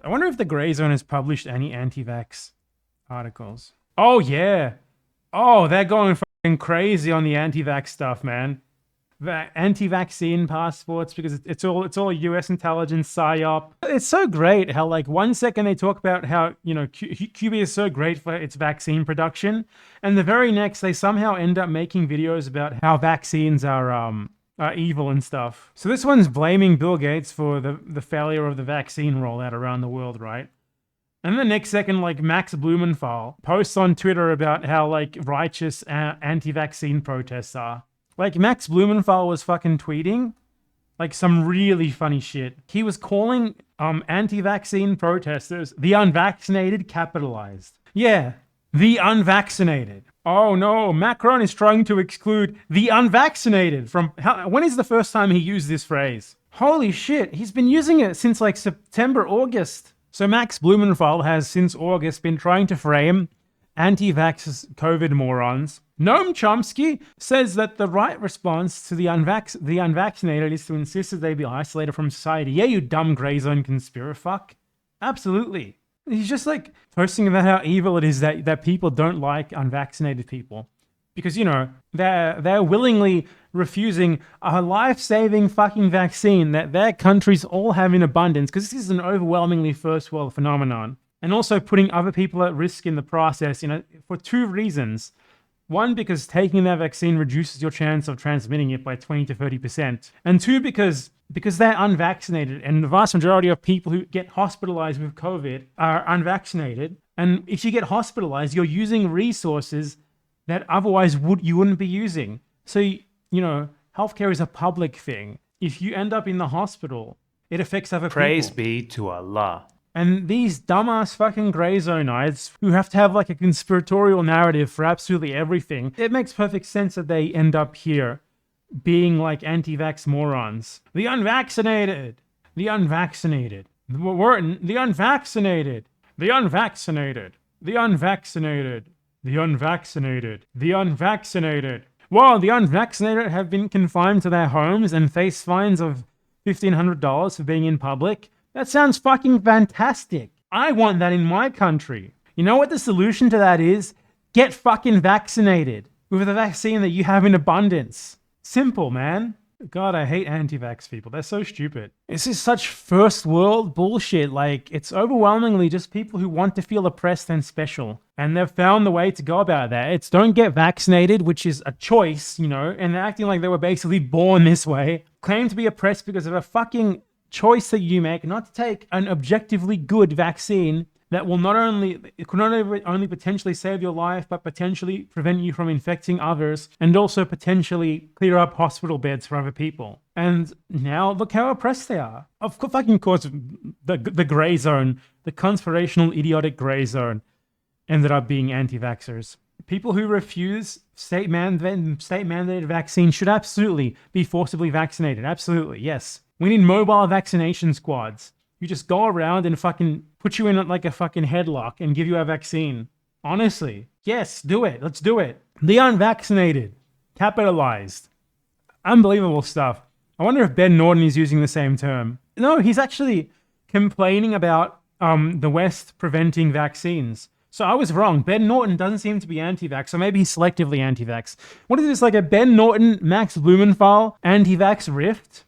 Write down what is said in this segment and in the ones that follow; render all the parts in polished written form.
I wonder if the Gray Zone has published any anti-vax articles. Oh yeah. Oh, they're going fucking crazy on the anti-vax stuff, man. Anti-vaccine passports, because it's all U.S. intelligence psyop. It's so great how, like, 1 second they talk about how, you know, Cuba is so great for its vaccine production, and the very next they somehow end up making videos about how vaccines are evil and stuff. So this one's blaming Bill Gates for the failure of the vaccine rollout around the world, right? And the next second, like, Max Blumenthal posts on Twitter about how, like, righteous anti-vaccine protests are. Like, Max Blumenthal was fucking tweeting, like, some really funny shit. He was calling anti-vaccine protesters the unvaccinated capitalized. Yeah, the unvaccinated. Oh no, Macron is trying to exclude the unvaccinated from... when is the first time he used this phrase? Holy shit, he's been using it since, like, September, August. So Max Blumenthal has, since August, been trying to frame anti-vax COVID morons. Noam Chomsky says that the right response to the unvaccinated is to insist that they be isolated from society. Yeah, you dumb gray zone conspirafuck. Absolutely. He's just, like, posting about how evil it is that people don't like unvaccinated people. Because, you know, they're willingly refusing a life-saving fucking vaccine that their countries all have in abundance, because this is an overwhelmingly first world phenomenon. And also putting other people at risk in the process, you know, for two reasons. One, because taking that vaccine reduces your chance of transmitting it by 20 to 30%. And two, because they're unvaccinated, and the vast majority of people who get hospitalized with COVID are unvaccinated. And if you get hospitalized, you're using resources that otherwise you wouldn't be using. So, you know, healthcare is a public thing. If you end up in the hospital, it affects other people. Praise be to Allah. And these dumbass fucking gray zoneites who have to have, like, a conspiratorial narrative for absolutely everything, it makes perfect sense that they end up here being like anti-vax morons. The unvaccinated. The unvaccinated. The unvaccinated. The unvaccinated. The unvaccinated. The unvaccinated. The unvaccinated. Well, the unvaccinated have been confined to their homes and face fines of $1,500 for being in public. That sounds fucking fantastic. I want that in my country. You know what the solution to that is? Get fucking vaccinated with the vaccine that you have in abundance. Simple, man. God, I hate anti-vax people. They're so stupid. This is such first world bullshit. Like, it's overwhelmingly just people who want to feel oppressed and special. And they've found the way to go about that. It's don't get vaccinated, which is a choice, you know, and they're acting like they were basically born this way. Claim to be oppressed because of a fucking choice that you make not to take an objectively good vaccine that will not only potentially save your life, but potentially prevent you from infecting others, and also potentially clear up hospital beds for other people. And now look how oppressed they are. Of course, the gray zone, the conspirational idiotic gray zone, ended up being anti-vaxxers. People who refuse state-mandated vaccines should absolutely be forcibly vaccinated. Absolutely, yes. We need mobile vaccination squads. You just go around and fucking put you in like a fucking headlock and give you a vaccine. Honestly. Yes, do it. Let's do it. The unvaccinated. Capitalized. Unbelievable stuff. I wonder if Ben Norton is using the same term. No, he's actually complaining about the West preventing vaccines. So I was wrong. Ben Norton doesn't seem to be anti-vax, so maybe he's selectively anti-vax. What is this, like a Ben Norton, Max Blumenthal anti-vax rift?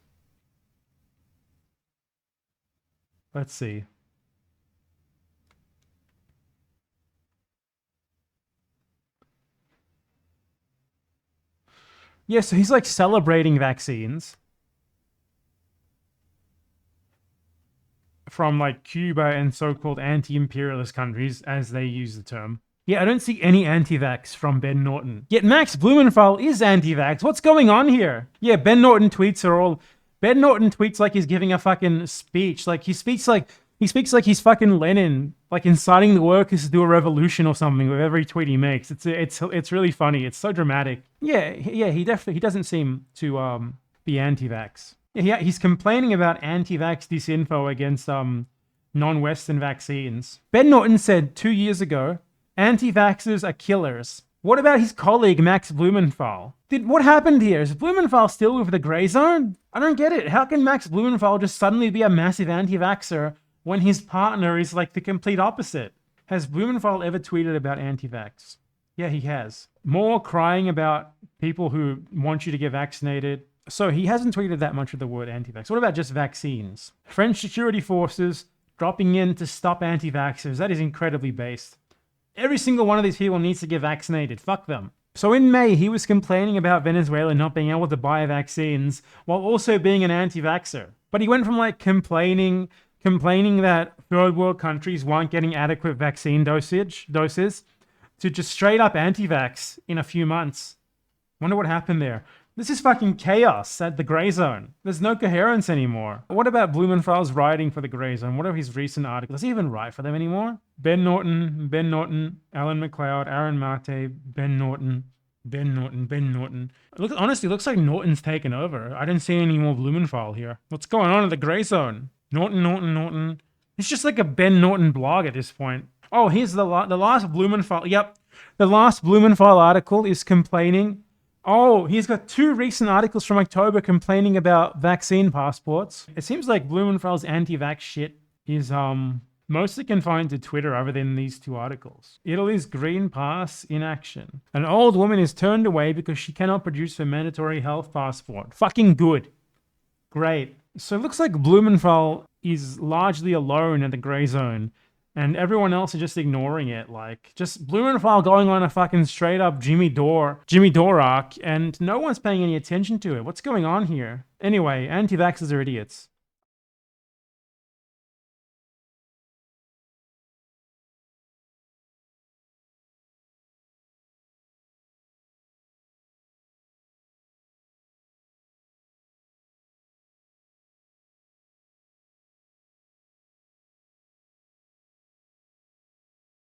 Let's see. Yeah, so he's like celebrating vaccines from like Cuba and so-called anti-imperialist countries, as they use the term. Yeah, I don't see any anti-vax from Ben Norton. Yet Max Blumenthal is anti-vax. What's going on here? Yeah, Ben Norton tweets like he's giving a fucking speech. Like he speaks like he's fucking Lenin, like inciting the workers to do a revolution or something with every tweet he makes. It's really funny. It's so dramatic. Yeah, he doesn't seem to be anti-vax. Yeah, he's complaining about anti-vax disinfo against non-Western vaccines. Ben Norton said 2 years ago, anti-vaxxers are killers. What about his colleague Max Blumenthal? What happened here? Is Blumenthal still with the gray zone? I don't get it. How can Max Blumenthal just suddenly be a massive anti-vaxxer when his partner is like the complete opposite. Has Blumenthal ever tweeted about anti-vax? Yeah, he has. More crying about people who want you to get vaccinated. So he hasn't tweeted that much of the word anti-vax. What about just vaccines? French security forces dropping in to stop anti-vaxxers. That is incredibly based. Every single one of these people needs to get vaccinated. Fuck them. So in May, he was complaining about Venezuela not being able to buy vaccines while also being an anti-vaxxer. But he went from like complaining that third world countries weren't getting adequate vaccine doses to just straight up anti-vax in a few months. Wonder what happened there. This is fucking chaos at the Gray Zone. There's no coherence anymore. What about Blumenthal's writing for the Gray Zone? What are his recent articles? Does he even write for them anymore? Ben Norton, Alan McLeod, Aaron Mate, Ben Norton. Honestly, looks like Norton's taken over. I didn't see any more Blumenthal here. What's going on at the Gray Zone? Norton. It's just like a Ben Norton blog at this point. Oh, here's the last Blumenthal. Yep. The last Blumenthal article is complaining. Oh, he's got 2 recent articles from October complaining about vaccine passports. It seems like Blumenthal's anti-vax shit is mostly confined to Twitter other than these 2 articles. Italy's Green Pass in action. An old woman is turned away because she cannot produce her mandatory health passport. Fucking good. Great. So it looks like Blumenthal is largely alone at the Gray Zone. And everyone else is just ignoring it. Like, just Blumenthal going on a fucking straight up Jimmy Dore arc, and no one's paying any attention to it. What's going on here? Anyway, anti-vaxxers are idiots.